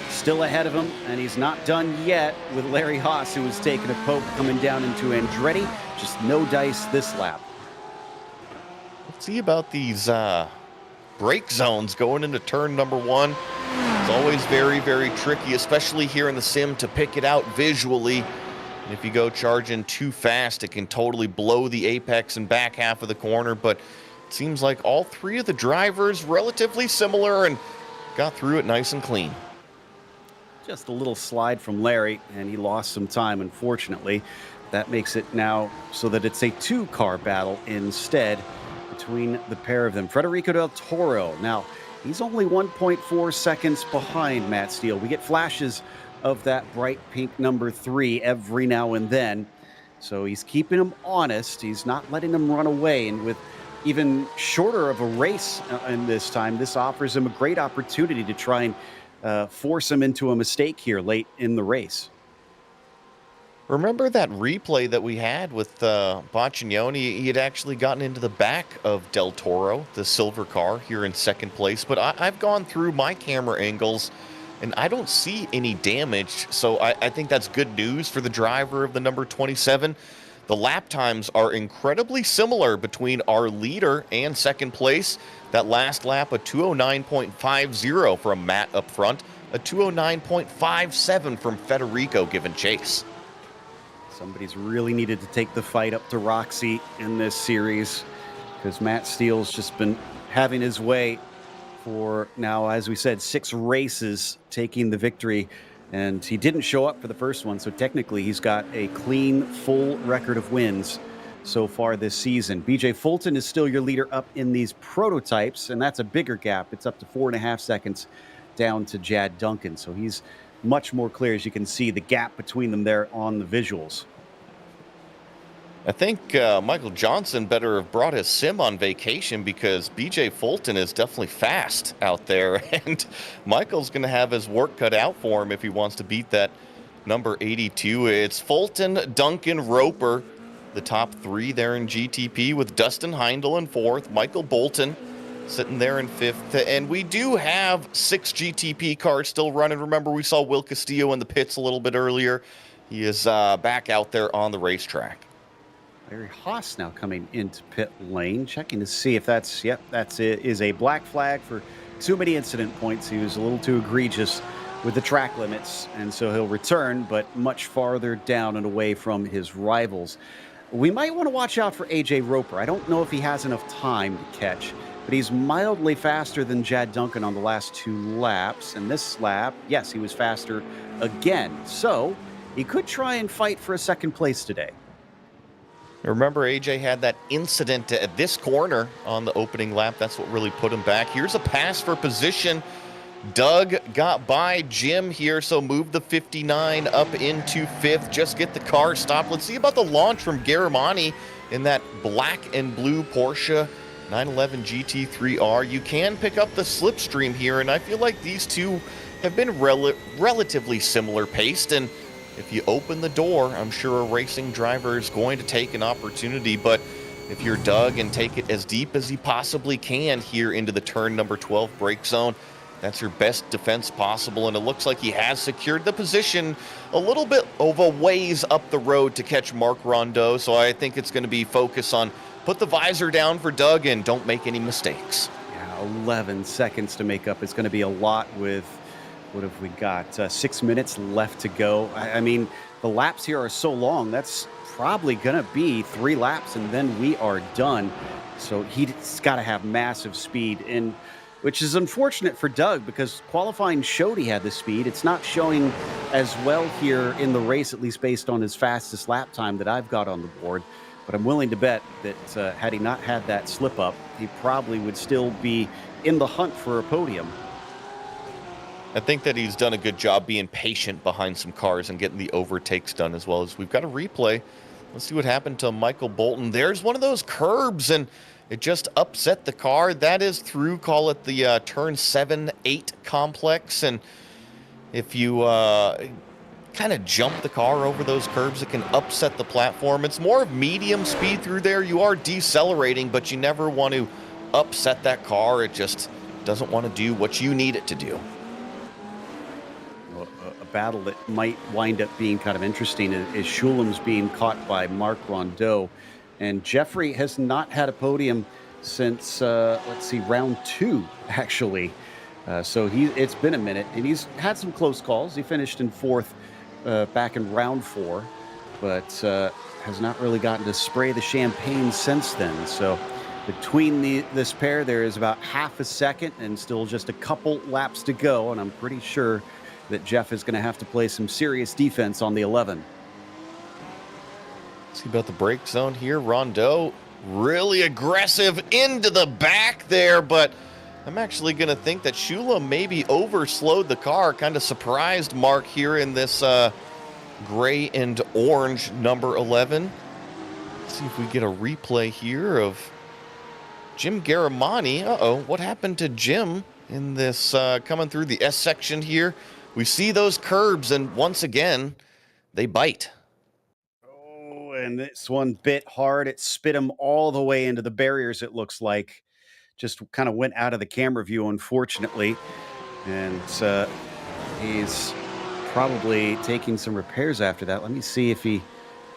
still ahead of him, and he's not done yet with Larry Haas, who was taking a poke coming down into Andretti. Just no dice this lap. Let's see about these brake zones going into turn number 1. It's always very, very tricky, especially here in the sim, to pick it out visually. And if you go charging too fast, it can totally blow the apex and back half of the corner. But it seems like all three of the drivers relatively similar and got through it nice and clean. Just a little slide from Larry, and he lost some time, unfortunately. That makes it now so that it's a 2-car battle instead between the pair of them. Federico Del Toro, now, he's only 1.4 seconds behind Matt Steele. We get flashes of that bright pink number 3 every now and then. So he's keeping him honest. He's not letting him run away. And with even shorter of a race in this time, this offers him a great opportunity to try and force him into a mistake here late in the race. Remember that replay that we had with Baccignone? He had actually gotten into the back of Del Toro, the silver car, here in second place. But I've gone through my camera angles, and I don't see any damage. So I think that's good news for the driver of the number 27. The lap times are incredibly similar between our leader and second place. That last lap, a 209.50 from Matt up front, a 209.57 from Federico giving chase. Somebody's really needed to take the fight up to Roxy in this series because Matt Steele's just been having his way for now, as we said, 6 races, taking the victory. And he didn't show up for the first one, so technically he's got a clean, full record of wins so far this season. BJ Fulton is still your leader up in these prototypes, and that's a bigger gap. It's up to 4.5 seconds down to Jad Duncan. So he's much more clear, as you can see, the gap between them there on the visuals. I think Michael Johnson better have brought his sim on vacation because BJ Fulton is definitely fast out there, and Michael's going to have his work cut out for him if he wants to beat that number 82. It's Fulton, Duncan, Roper, the top 3 there in GTP, with Dustin Heindel in 4th, Michael Bolton sitting there in 5th, and we do have 6 GTP cars still running. Remember, we saw Will Castillo in the pits a little bit earlier. He is back out there on the racetrack. Larry Haas now coming into pit lane, checking to see if that's, yep, that's it, is a black flag for too many incident points. He was a little too egregious with the track limits, and so he'll return, but much farther down and away from his rivals. We might want to watch out for AJ Roper. I don't know if he has enough time to catch, but he's mildly faster than Jad Duncan on the last 2 laps. And this lap, yes, he was faster again. So he could try and fight for a second place today. Remember, AJ had that incident at this corner on the opening lap. That's what really put him back. Here's a pass for position. Doug got by Jim here, so move the 59 up into 5th. Just get the car stopped. Let's see about the launch from Garamani in that black and blue Porsche 911 GT3R. You can pick up the slipstream here, and I feel like these two have been relatively similar paced, and if you open the door, I'm sure a racing driver is going to take an opportunity. But if you're Doug and take it as deep as he possibly can here into the turn number 12 brake zone, that's your best defense possible. And it looks like he has secured the position a little bit of a ways up the road to catch Mark Rondeau. So I think it's going to be focus on put the visor down for Doug and don't make any mistakes. Yeah, 11 seconds to make up. It's going to be a lot with... what have we got? 6 minutes left to go. I mean, the laps here are so long. That's probably going to be 3 laps, and then we are done. So he's got to have massive speed, and which is unfortunate for Doug because qualifying showed he had the speed. It's not showing as well here in the race, at least based on his fastest lap time that I've got on the board. But I'm willing to bet that had he not had that slip up, he probably would still be in the hunt for a podium. I think that he's done a good job being patient behind some cars and getting the overtakes done, as well as we've got a replay. Let's see what happened to Michael Bolton. There's one of those curbs, and it just upset the car. That is through, call it the turn 7-8 complex. And if you kind of jump the car over those curbs, it can upset the platform. It's more of medium speed through there. You are decelerating, but you never want to upset that car. It just doesn't want to do what you need it to do. Battle that might wind up being kind of interesting is Shulam's being caught by Mark Rondeau, and Jeffrey has not had a podium since let's see, round 2 actually. So it's been a minute, and he's had some close calls. He finished in 4th back in round 4, but has not really gotten to spray the champagne since then. So between this pair, there is about half a second and still just a couple laps to go, and I'm pretty sure that Jeff is going to have to play some serious defense on the 11. See about the brake zone here. Rondeau really aggressive into the back there, but I'm actually going to think that Shula maybe overslowed the car, kind of surprised Mark here in this gray and orange number 11. Let's see if we get a replay here of Jim Garamani. Uh-oh, what happened to Jim in this coming through the S section here? We see those curbs, and once again, they bite. Oh, and this one bit hard. It spit him all the way into the barriers, it looks like. Just kind of went out of the camera view, unfortunately. And he's probably taking some repairs after that. Let me see if he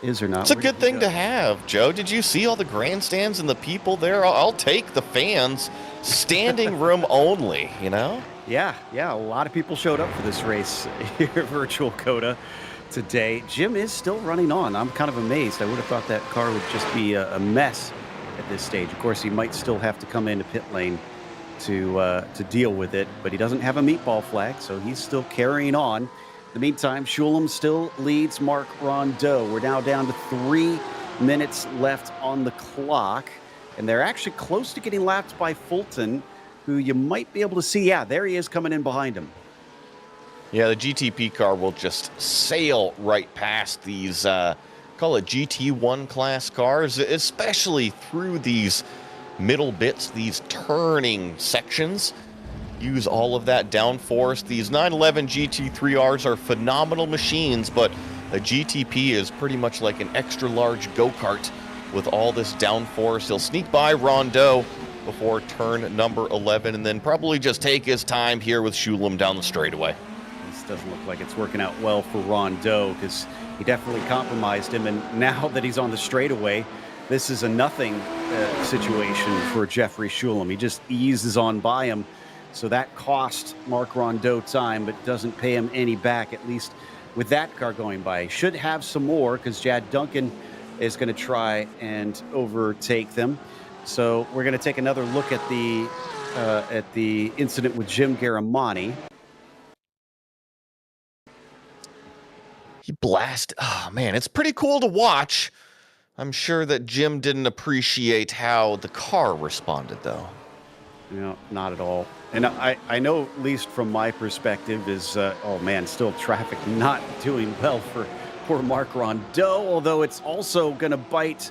is or not. It's a good thing to have, Joe. Did you see all the grandstands and the people there? I'll take the fans. Standing room only, you know? Yeah, a lot of people showed up for this race here at Virtual COTA today. Jim is still running on. I'm kind of amazed. I would have thought that car would just be a mess at this stage. Of course, he might still have to come into pit lane to deal with it, but he doesn't have a meatball flag, so he's still carrying on. In the meantime, Shulam still leads Mark Rondeau. We're now down to 3 minutes left on the clock, and they're actually close to getting lapped by Fulton, who you might be able to see. Yeah, there he is coming in behind him. Yeah, the GTP car will just sail right past these, call it GT1 class cars, especially through these middle bits, these turning sections. Use all of that downforce. These 911 GT3Rs are phenomenal machines, but a GTP is pretty much like an extra large go-kart with all this downforce. He'll sneak by Rondeau before turn number 11, and then probably just take his time here with Shulam down the straightaway. This doesn't look like it's working out well for Rondeau, because he definitely compromised him. And now that he's on the straightaway, this is a nothing situation for Jeffrey Schulem. He just eases on by him. So that cost Marc Rondeau time, but doesn't pay him any back, at least with that car going by. Should have some more because Chad Duncan is going to try and overtake them. So we're going to take another look at the incident with Jim Garamani. He blasted. Oh, man, it's pretty cool to watch. I'm sure that Jim didn't appreciate how the car responded, though. No, not at all. And I know, at least from my perspective, is, oh man, still traffic not doing well for poor Marc Rondeau, although it's also going to bite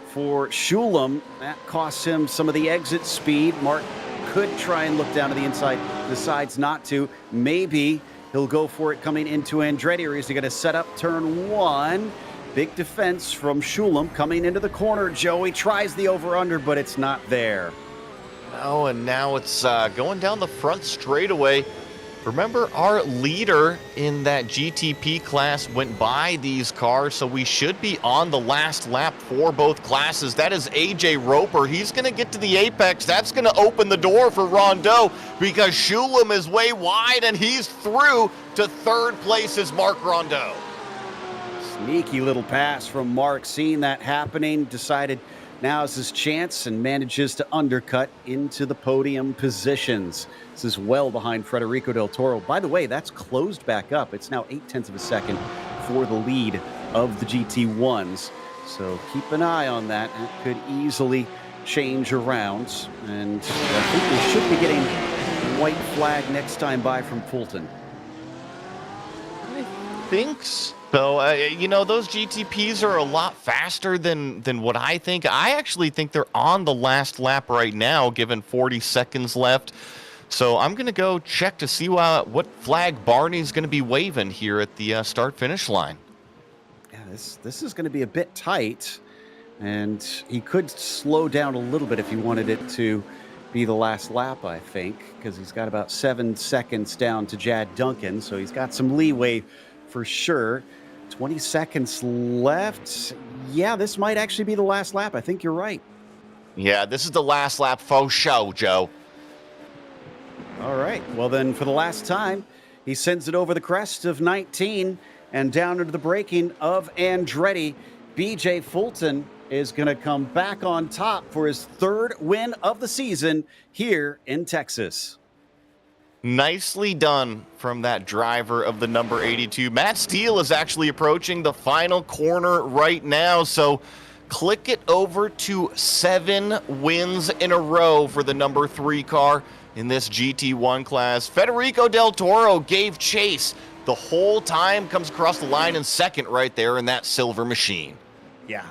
for Schulem. That costs him some of the exit speed. Marc could try and look down to the inside, decides not to. Maybe he'll go for it coming into Andretti, or is he going to set up turn one? Big defense from Schulem coming into the corner. Joey tries the over-under, but it's not there. Oh, and now it's going down the front straightaway. Remember, our leader in that GTP class went by these cars, so we should be on the last lap for both classes. That is AJ Roper. He's going to get to the apex. That's going to open the door for Rondeau because Schulem is way wide, and he's through to third place as Marc Rondeau. Sneaky little pass from Marc, seeing that happening, decided now is his chance and manages to undercut into the podium positions. This is well behind Federico Del Toro. By the way, that's closed back up. It's now 0.8 of a second for the lead of the GT1s. So keep an eye on that. It could easily change around. And I think we should be getting a white flag next time by from Fulton. I think so. So, you know, those GTPs are a lot faster than what I think. I actually think they're on the last lap right now, given 40 seconds left. So I'm going to go check to see what flag Barney's going to be waving here at the start-finish line. Yeah, this is going to be a bit tight, and he could slow down a little bit if he wanted it to be the last lap, I think, because he's got about 7 seconds down to Chad Duncan, so he's got some leeway for sure. 20 seconds left. Yeah, this might actually be the last lap. I think you're right. Yeah, this is the last lap faux show, Joe. All right. Well, then, for the last time, he sends it over the crest of 19 and down into the braking of Andretti. BJ Fulton is going to come back on top for his third win of the season here in Texas. Nicely done from that driver of the number 82. Matt Steele is actually approaching the final corner right now, so click it over to 7 wins in a row for the number 3 car in this GT1 class. Federico Del Toro gave chase the whole time, comes across the line in second right there in that silver machine. Yeah,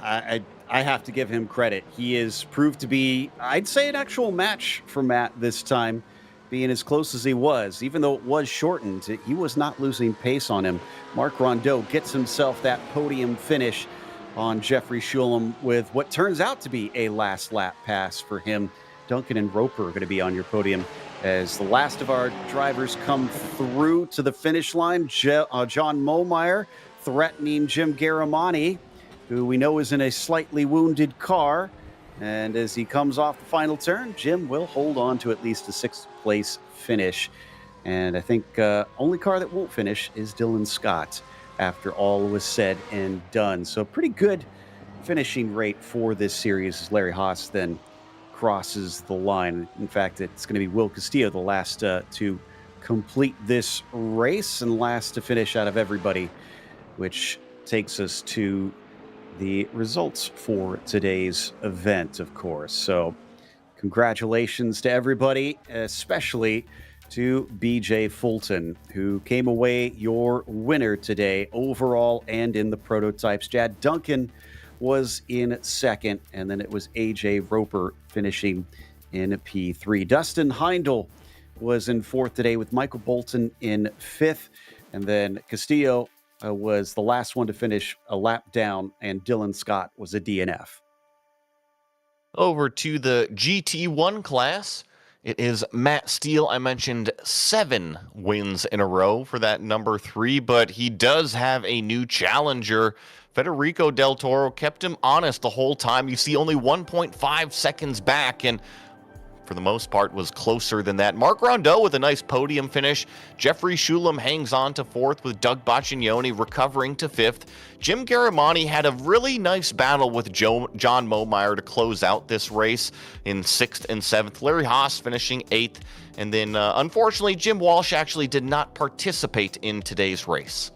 I have to give him credit. He is proved to be, I'd say, an actual match for Matt this time, being as close as he was. Even though it was shortened, he was not losing pace on him. Marc Rondeau gets himself that podium finish on Jeffrey Schulem with what turns out to be a last lap pass for him. Duncan and Roper are going to be on your podium as the last of our drivers come through to the finish line. John Momeyer threatening Jim Garamani, who we know is in a slightly wounded car. And as he comes off the final turn, Jim will hold on to at least a 6th place finish. And I think only car that won't finish is Dylan Scott after all was said and done. So pretty good finishing rate for this series as Larry Haas then crosses the line. In fact, it's going to be Will Castillo, the last to complete this race and last to finish out of everybody, which takes us to the results for today's event, of course. So congratulations to everybody, especially to BJ Fulton, who came away your winner today overall and in the prototypes. Chad Duncan was in second, and then it was AJ Roper finishing in P3. Dustin Heindel was in fourth today with Michael Bolton in fifth, and then Castillo was the last one to finish a lap down, and Dylan Scott was a DNF. Over to the GT1 class, It is Matt Steele. I mentioned 7 wins in a row for that number 3, but he does have a new challenger. Federico Del Toro kept him honest the whole time. You see only 1.5 seconds back, and for the most part was closer than that. Mark Rondeau with a nice podium finish. Jeffrey Shulam hangs on to 4th with Doug Baccignoni recovering to 5th. Jim Garamani had a really nice battle with John Momeyer to close out this race in 6th and 7th. Larry Haas finishing 8th. And then, unfortunately, Jim Walsh actually did not participate in today's race.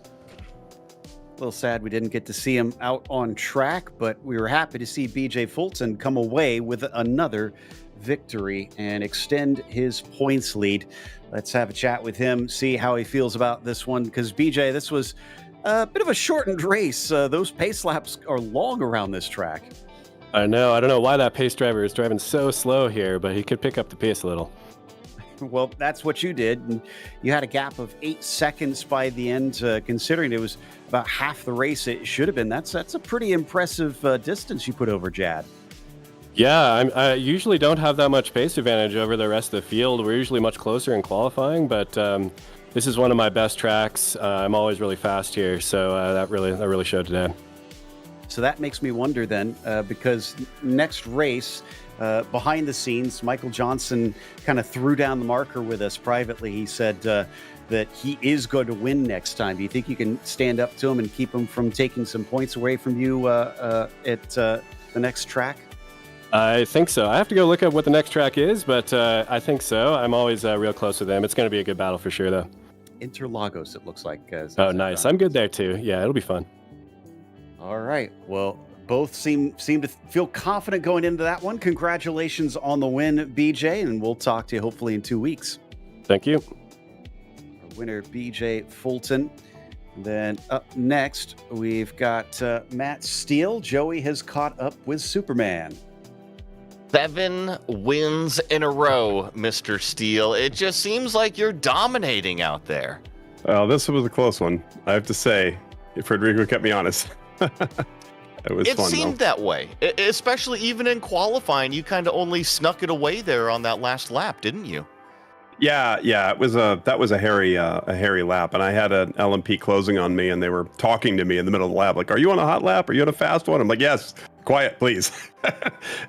A little sad we didn't get to see him out on track, but we were happy to see BJ Fulton come away with another victory and extend his points lead. Let's have a chat with him, see how he feels about this one, because BJ, this was a bit of a shortened race. Those pace laps are long around this track. I know. I don't know why that pace driver is driving so slow here, but he could pick up the pace a little. Well, that's what you did. And you had a gap of 8 seconds by the end, considering it was about half the race it should have been. That's a pretty impressive distance you put over Jad. Yeah, I usually don't have that much pace advantage over the rest of the field. We're usually much closer in qualifying, but this is one of my best tracks. I'm always really fast here, so that really showed today. So that makes me wonder then, because next race, behind the scenes, Michael Johnson kind of threw down the marker with us privately. He said that he is going to win next time. Do you think you can stand up to him and keep him from taking some points away from you at the next track? I think so. I have to go look up what the next track is, but I think so. I'm always real close with them. It's going to be a good battle for sure, though. Interlagos, it looks like. Oh, nice. I'm good there, too. Yeah, it'll be fun. All right. Well, both seem to feel confident going into that one. Congratulations on the win, BJ, and we'll talk to you hopefully in 2 weeks. Thank you. Our winner, BJ Fulton. Then up next, we've got Matt Steele. Joey has caught up with Superman. 7 wins in a row, Mr. Steele. It just seems like you're dominating out there. Well, this was a close one, I have to say. Federico kept me honest. It seemed that way, especially even in qualifying. You kind of only snuck it away there on that last lap, didn't you? Yeah. That was a hairy lap, and I had an LMP closing on me, and they were talking to me in the middle of the lap, like, "Are you on a hot lap? Are you on a fast one?" I'm like, "Yes, quiet, please."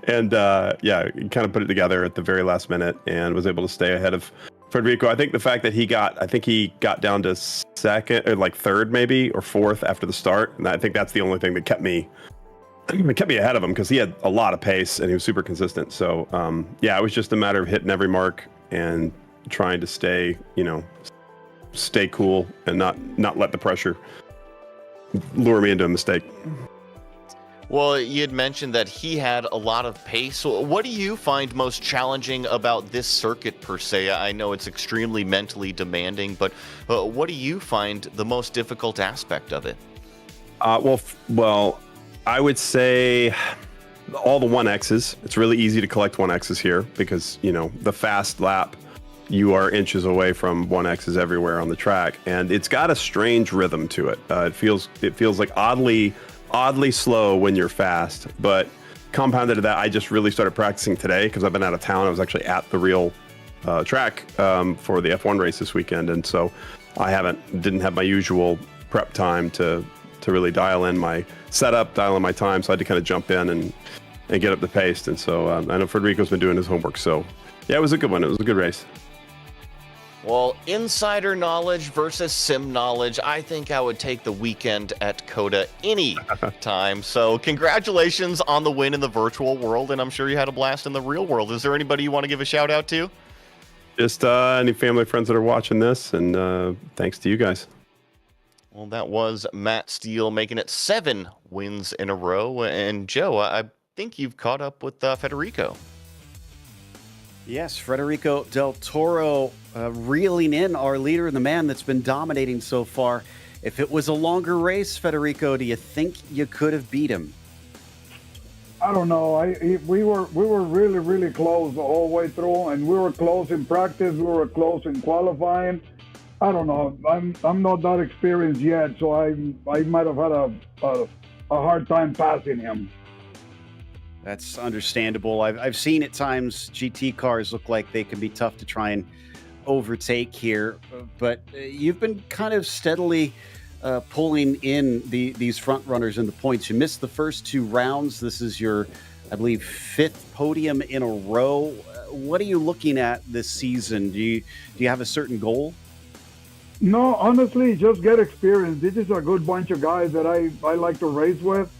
And kind of put it together at the very last minute, and was able to stay ahead of Federico. I think the fact that he got down to second or like third maybe or fourth after the start, and I think that's the only thing that kept me ahead of him, because he had a lot of pace and he was super consistent. So it was just a matter of hitting every mark and trying to stay cool and not let the pressure lure me into a mistake. Well, you had mentioned that he had a lot of pace. So what do you find most challenging about this circuit per se? I know it's extremely mentally demanding, but what do you find the most difficult aspect of it? Well, I would say all the 1Xs. It's really easy to collect 1Xs here because, the fast lap, you are inches away from 1Xs everywhere on the track, and it's got a strange rhythm to it. It feels like oddly slow when you're fast, but compounded to that, I just really started practicing today because I've been out of town. I was actually at the real track for the F1 race this weekend, and so I didn't have my usual prep time to really dial in my setup, dial in my time, so I had to kind of jump in and get up the pace. And so I know Federico's been doing his homework, so yeah, it was a good one. It was a good race. Well, insider knowledge versus sim knowledge, I think I would take the weekend at COTA any time. So congratulations on the win in the virtual world, and I'm sure you had a blast in the real world. Is there anybody you want to give a shout out to? Just any family, friends that are watching this, and thanks to you guys. Well, that was Matt Steele making it 7 wins in a row. And Joe, I think you've caught up with Federico. Yes, Federico Del Toro reeling in our leader and the man that's been dominating so far. If it was a longer race, Federico, do you think you could have beat him? I don't know. We were really, really close the whole way through, and we were close in practice. We were close in qualifying. I don't know. I'm not that experienced yet, so I might have had a hard time passing him. That's understandable. I've seen at times GT cars look like they can be tough to try and overtake here, but you've been kind of steadily pulling in these front runners in the points. You missed the first 2 rounds. This is your, I believe, 5th podium in a row. What are you looking at this season? Do you have a certain goal? No, honestly, just get experience. This is a good bunch of guys that I like to race with,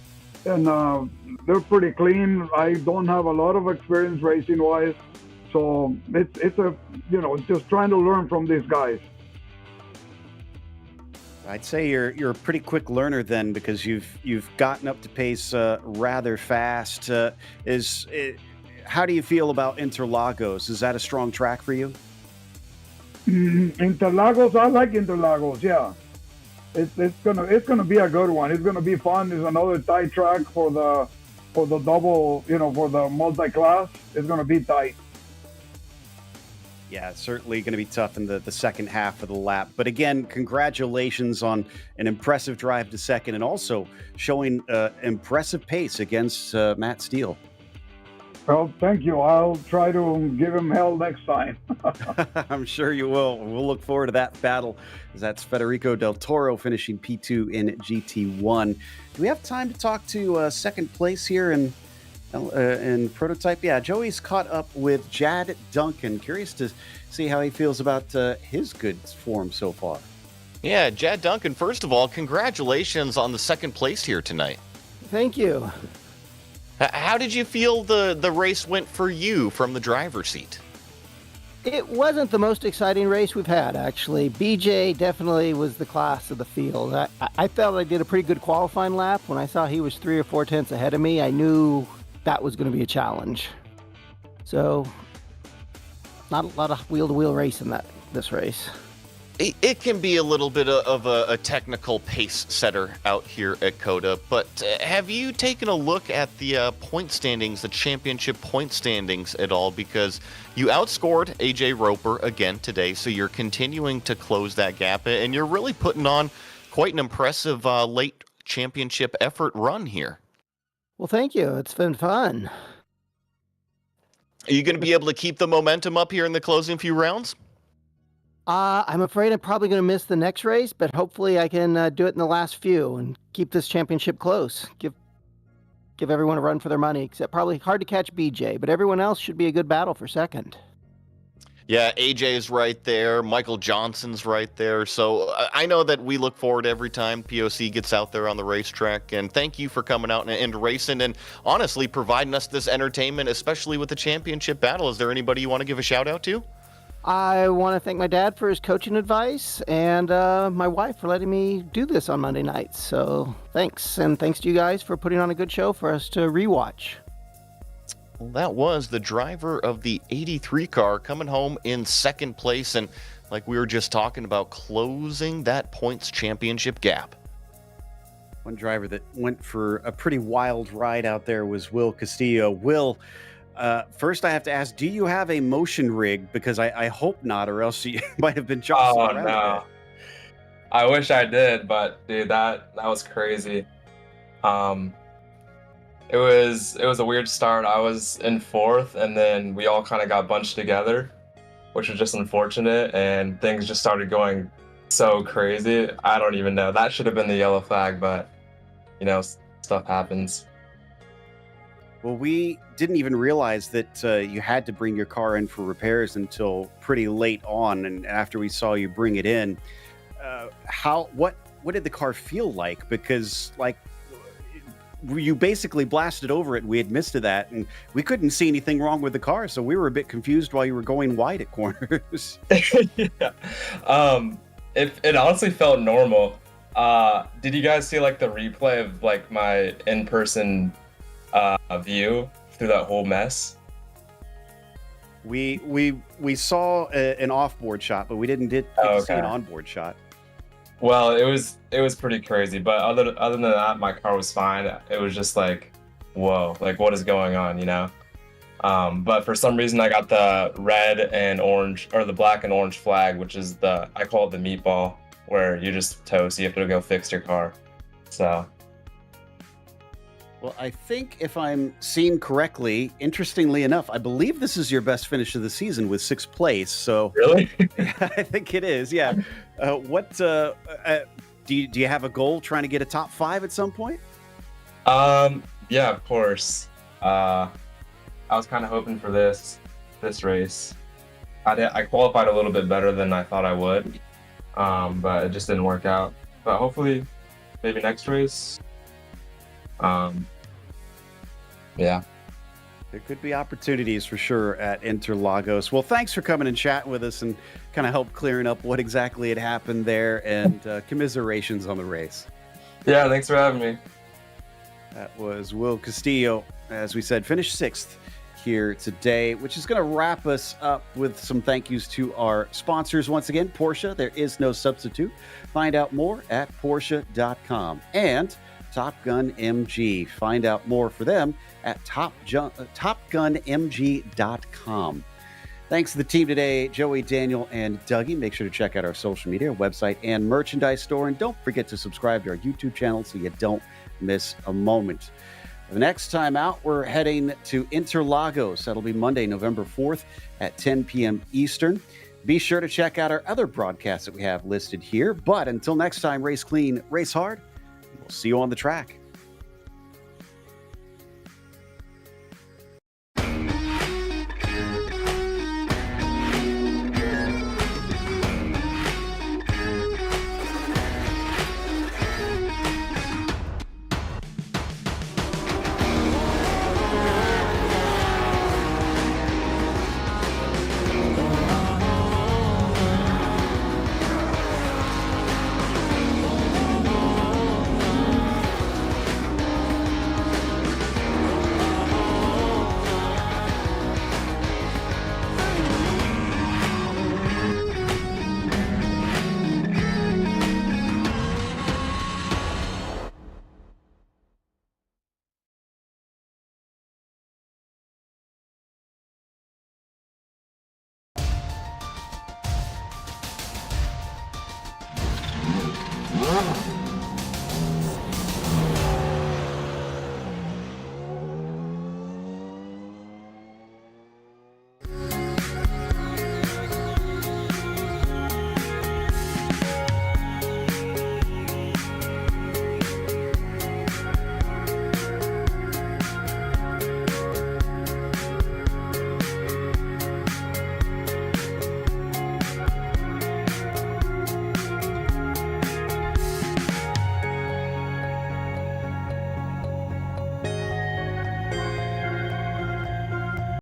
and they're pretty clean. I don't have a lot of experience racing wise, so it's a just trying to learn from these guys. I'd say you're a pretty quick learner then, because you've gotten up to pace rather fast. How do you feel about Interlagos? Is that a strong track for you? Interlagos, I like Interlagos. Yeah, it's gonna be a good one. It's gonna be fun. It's another tight track for the double, for the multi-class. It's gonna be tight. Yeah, it's certainly going to be tough in the second half of the lap. But again, congratulations on an impressive drive to second, and also showing impressive pace against Matt Steele. Well, thank you. I'll try to give him hell next time. I'm sure you will. We'll look forward to that battle, as that's Federico Del Toro finishing P2 in GT1. Do we have time to talk to second place here in prototype? Yeah, Joey's caught up with Jad Duncan. Curious to see how he feels about his good form so far. Yeah, Jad Duncan, first of all, congratulations on the second place here tonight. Thank you. How did you feel the race went for you from the driver's seat? It wasn't the most exciting race we've had, actually. BJ definitely was the class of the field. I felt I did a pretty good qualifying lap. When I saw he was 3 or 4 tenths ahead of me, I knew that was going to be a challenge. So, not a lot of wheel-to-wheel race in this race. It can be a little bit of a technical pace setter out here at COTA, but have you taken a look at the point standings, the championship point standings at all? Because you outscored AJ Roper again today, so you're continuing to close that gap, and you're really putting on quite an impressive late championship effort run here. Well, thank you. It's been fun. Are you going to be able to keep the momentum up here in the closing few rounds? I'm afraid I'm probably going to miss the next race, but hopefully I can do it in the last few and keep this championship close. Give everyone a run for their money, except probably hard to catch BJ, but everyone else should be a good battle for second. Yeah, AJ's right there. Michael Johnson's right there. So I know that we look forward every time POC gets out there on the racetrack. And thank you for coming out and racing and honestly providing us this entertainment, especially with the championship battle. Is there anybody you want to give a shout out to? I want to thank my dad for his coaching advice and my wife for letting me do this on Monday nights. So thanks. And thanks to you guys for putting on a good show for us to rewatch. Well, that was the driver of the 83 car coming home in second place. And like we were just talking about, closing that points championship gap. One driver that went for a pretty wild ride out there was Will Castillo. Will, first I have to ask, do you have a motion rig? Because I hope not, or else you might have been jostling around a bit. I wish I did, but dude, that was crazy. It was a weird start. I was in fourth, and then we all kind of got bunched together, which was just unfortunate, and things just started going so crazy. I don't even know. That should have been the yellow flag, but stuff happens. Well, we didn't even realize that you had to bring your car in for repairs until pretty late on, and after we saw you bring it in, what did the car feel like? Because you basically blasted over it. We had missed that, and we couldn't see anything wrong with the car, so we were a bit confused while you were going wide at corners. Yeah. It honestly felt normal. Did you guys see the replay of my in-person view through that whole mess? We saw an off-board shot, but we didn't get to see an on-board shot. Well, it was pretty crazy, but other than that, my car was fine. It was just whoa, what is going on, But for some reason, I got the red and orange, or the black and orange flag, which is I call it the meatball, where you just toast. You have to go fix your car. So. Well, I think if I'm seeing correctly, interestingly enough, I believe this is your best finish of the season with 6th place. So Really? I think it is. Yeah. Do you have a goal trying to get a top 5 at some point? Yeah, of course. I was kind of hoping for this race. I qualified a little bit better than I thought I would, but it just didn't work out. But hopefully, maybe next race. Yeah. There could be opportunities for sure at Interlagos. Well, thanks for coming and chatting with us and kind of help clearing up what exactly had happened there, and commiserations on the race. Yeah, thanks for having me. That was Will Castillo, as we said, finished 6th here today, which is going to wrap us up with some thank yous to our sponsors. Once again, Porsche, there is no substitute. Find out more at Porsche.com. And Top Gun MG. Find out more for them at TopGunMG.com. Thanks to the team today, Joey, Daniel, and Dougie. Make sure to check out our social media, website, and merchandise store. And don't forget to subscribe to our YouTube channel so you don't miss a moment. The next time out, we're heading to Interlagos. That'll be Monday, November 4th at 10 p.m. Eastern. Be sure to check out our other broadcasts that we have listed here. But until next time, race clean, race hard. We'll see you on the track.